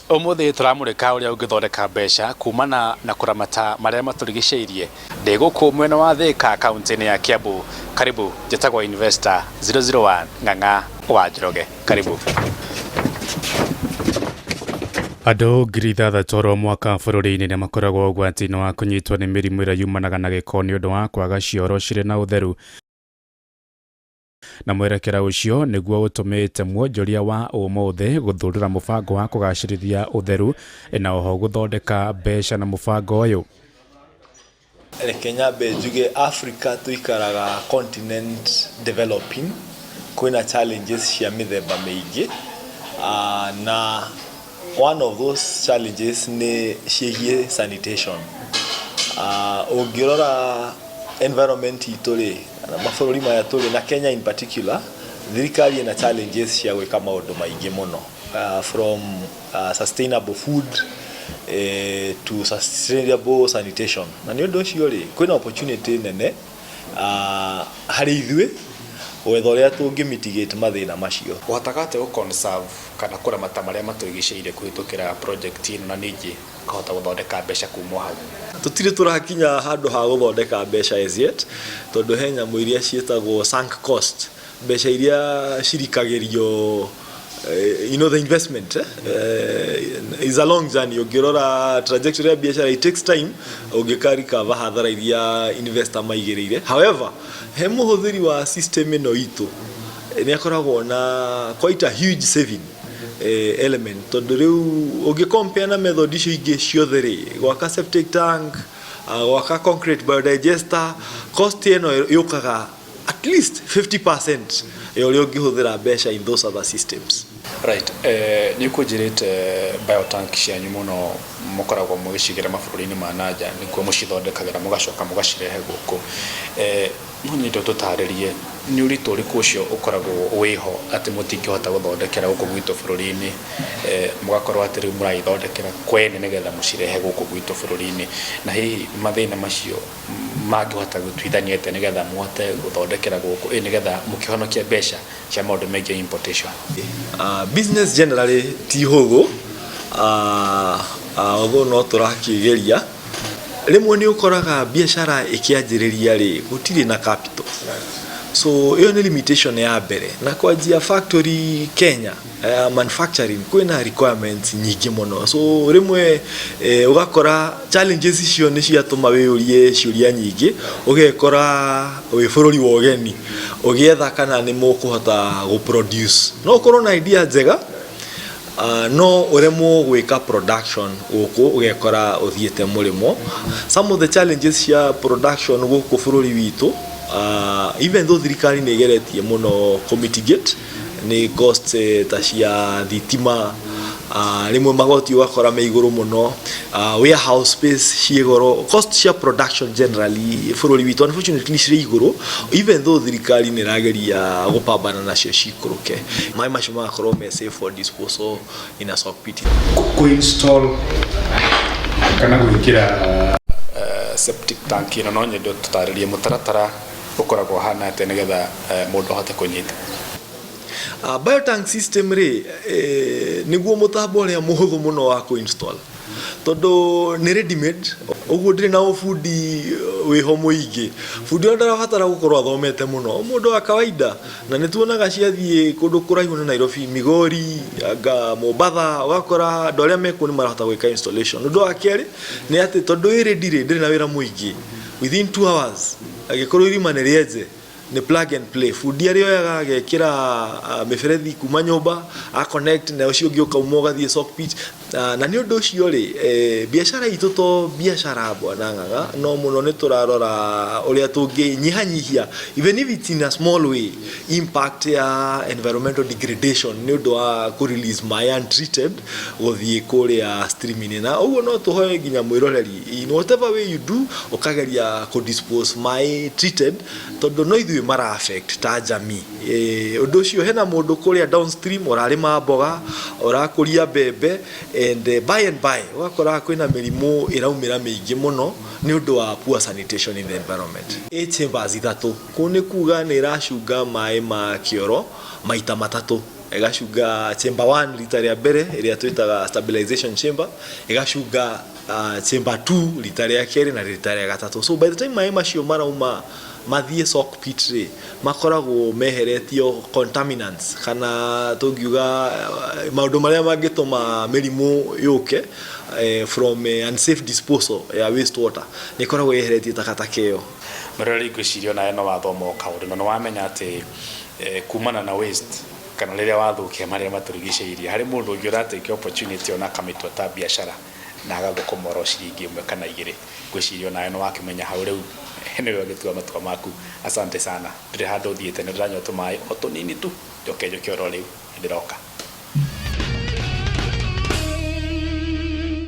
Umuthi turamurika uria ungithondeka mbeca kuumana na kũramata maria maturigiceirie ndi guku mwena wa Thika kaunti-ini ya Kiambu. Karibu, gĩteagwo investor 001 Ng'ang'a wa Njoroge. Karibu. Andũ ngiri ithathatũ mwaka bũrũri-inĩ nĩ makoragwo ũgwati-inĩ wa kũnyitwo nĩ mĩrimũ ĩrĩa yumanaga na gĩko nĩ ũndũ wa kwaga cioro cirĩ na ũtheru. Na mwerekera ucio nĩguo ũtũmĩte mwonjoria wa ũmũthĩ gũthundũra mũbango wa kũgacĩrithia ũtheru na oho gũthondeka mbeca na mũbango ũyũ. Kenya njuge Africa tuikaraga continent developing, kwĩna challenges cia mĩthemba mĩingĩ, na one of those challenges nĩ ciĩgiĩ sanitation. Ũngĩrora environment itũ rĩ, mabũrũri maya tũrĩ na Kenya in particular, thirikari ĩna challenges cia gwĩka maũndũ maingĩ mũno, from sustainable food to sustainable sanitation. Na nĩ ũndũ ũcio rĩ, kwĩna opportunity nene harĩ ithuĩ gwetha ũrĩa tũngĩ-mitigate mathĩna macio. Ũhotaga atĩa gũ-conserve kana kũramata marĩa matũrigicĩirie kũhĩtũkĩra project ĩno na ningĩ kahota gũthondeka mbeca kuuma hau? Tũtirĩ tũrakinya handũ ha gũthondeka mbeca as yet, tondũ he nyamũ iria ciĩtagwo sunk cost, mbeca iria cirikagĩrio the investment is a long journey. Ũngĩrora trajectory ya biacara, it takes time ũngĩkarikava hathara iria investor maigĩrĩire. However, he mũhũthĩri wa system ĩno itũ nĩ akoragwo na quite a huge saving element, tondũ rĩu ũngĩ-compare na method icio ingĩ ciothe rĩ, gwaka septic tank, gwaka concrete biodigester, cost ĩno yũkaga at least 50% ya ũrĩa ũngĩhũthĩra mbeca in those other systems. Right. Nĩ kũnjĩrĩte biotank cianyu mũno mũkoragwo mũgĩcigĩra mabũrũri-inĩ ma nanja nĩkuo mũcithondekagĩra mũgacoka mũgacirehe gũkũ. No nyende tũtarĩrie nĩ ũritũ ũrĩkũ ũcio ũkoragwo wĩho atĩ mũtingĩhota gũthondekera gũkũ gwitũ bũrũri-inĩ, mũgakorwo atĩ rĩu mũraithondekera kwene nĩgetha mũcirehe gũkũ gwitũ bũrũri-inĩ, na hihi mathĩna macio mangĩhota gũtuithania atĩa nĩgetha mũhote gũthondekera gũkũ nĩgetha mũkĩhonokia mbeca cia maũndũ megiĩ importation? Business generally ti hũthũ, although no tũrakĩgeria. Rĩmwe nĩ ũkoraga biacara ĩkĩanjĩrĩria rĩ, gũtirĩ na capital, so ĩyo nĩ limitation ya mbere. Na kwanjia factory Kenya, manufacturing kwĩna requirements nyingĩ mũno, so rĩmwe ũgakora challenges icio nĩ ciatũma wĩyũrie ciũria nyingĩ, ũgekora wĩ bũrũri wa ũgeni ũgĩetha kana nĩ mũkũhota gũ-produce. No ũkorwo na idea njega, no uremwo gwĩka production gũkũ, ũgekora ũthiĩte mũrĩmo. Some of the challenges cia production gũkũ bũrũri witũ, even though thirikari nĩ ĩgeretie mũno kũ-mitigate, nĩ cost ta cia thitima, rĩmwe magoti ũgakora me igũrũ mũno, warehouse space ciĩ goro, cost cia production generally bũrũri witũ unfortunately cirĩ igũrũ, even though thirikari nĩ ĩrageria gũpambana nacio cikũrũke. Maĩ macio magakorwo me safe for disposal in a stock pit. Ku-install kana gwĩkĩra septic tank ĩno, no nyende tũtarĩrie mũtaratara ũkoragwo hana atĩ nĩgetha mũndũ ahote kũnyita? Biotank system rĩ, nĩguo mũtambo ũrĩa mũhũthũ mũno wa kũ-install, tondũ nĩ ready made, ũguo ndĩrĩ na ũbundi wĩho mũingĩ. Bundi ũrĩa ndarabatara gũkorwo athomete mũno, mũndũ wa kawaida, na nĩ tuonaga ciathiĩ kũndũ kũraihu na Nairobi, Migori, Mombasa, ũgakora andũ arĩa mekuo nĩ marahota gwĩka installation. Ũndũ wa kerĩ nĩ atĩ tondũ ĩ ready rĩ, ndĩrĩ na wĩra mũingĩ, within 2 hours agĩkorwo irima nĩ rĩenje, ni plug and play. Fundi arĩoyaga agekĩra mĩberethi kuma nyũmba, a connect na ũcio ũngĩ ũkauma ũgathiĩ sock pit. Na nĩ ũndũ ũcio rĩ, biacara itũ to biacara bwana Ng'ang'a, no mũno nĩ tũrarora ũrĩa tũngĩnyihanyihia, even if it's in a small way, impact ya environmental degradation nĩ ũndũ wa kũ-release maĩ untreated gũthiĩ kũrĩa stream-inĩ. Na ũguo no tũhoe nginya mwĩroreri, in whatever way you do, ũkageria kũ-dispose maĩ treated, tondũ no ithuĩ mara affect ta jamii. Ũndũ ũcio hena mũndũ kũrĩa downstream ũrarĩma mboga, ũrakũria mbembe, and by ũgakora kwĩna mĩrimũ ĩraumĩra mĩingĩ mũno nĩ ũndũ wa poor sanitation in the environment. Chambers ithatũ, kũu nĩ kuga nĩ ĩracunga maĩ ma kĩoro maita matatũ. igacunga chamber 1 rita rĩa mbere ĩrĩa twĩtaga stabilization chamber, igacunga chamber 2 rita rĩa kerĩ na rita rĩa gatatũ. So by the time maĩ macio marauma mathiĩ sock pit rĩ, makoragwo meheretio contaminants kana tũngiuga maũndũ marĩa mangĩtũma mĩrimũ yũke from unsafe disposal ya waste water, nĩ ikoragwo yeheretie takataka ĩyo. Mũrori ngwĩciria ona no wathoma kaũndũ no wamenya atĩ kuumana na waste kana rĩrĩa wathũkia marĩa matũrigicĩirie, harĩ mũndũ ũngĩ ũratake opportunity ona kamĩtua ta biacara na agathũkũma oro ciringi ĩmwe kana igĩrĩ. Ngwĩciria ona no wakĩmenya hau rĩu nĩwe ũgĩtua matua maku. Asante sana, ndĩrĩ handũ thiĩte nĩ ndĩranyua tũmaĩ o tũnini tu, njoke oro rĩu ndĩroka.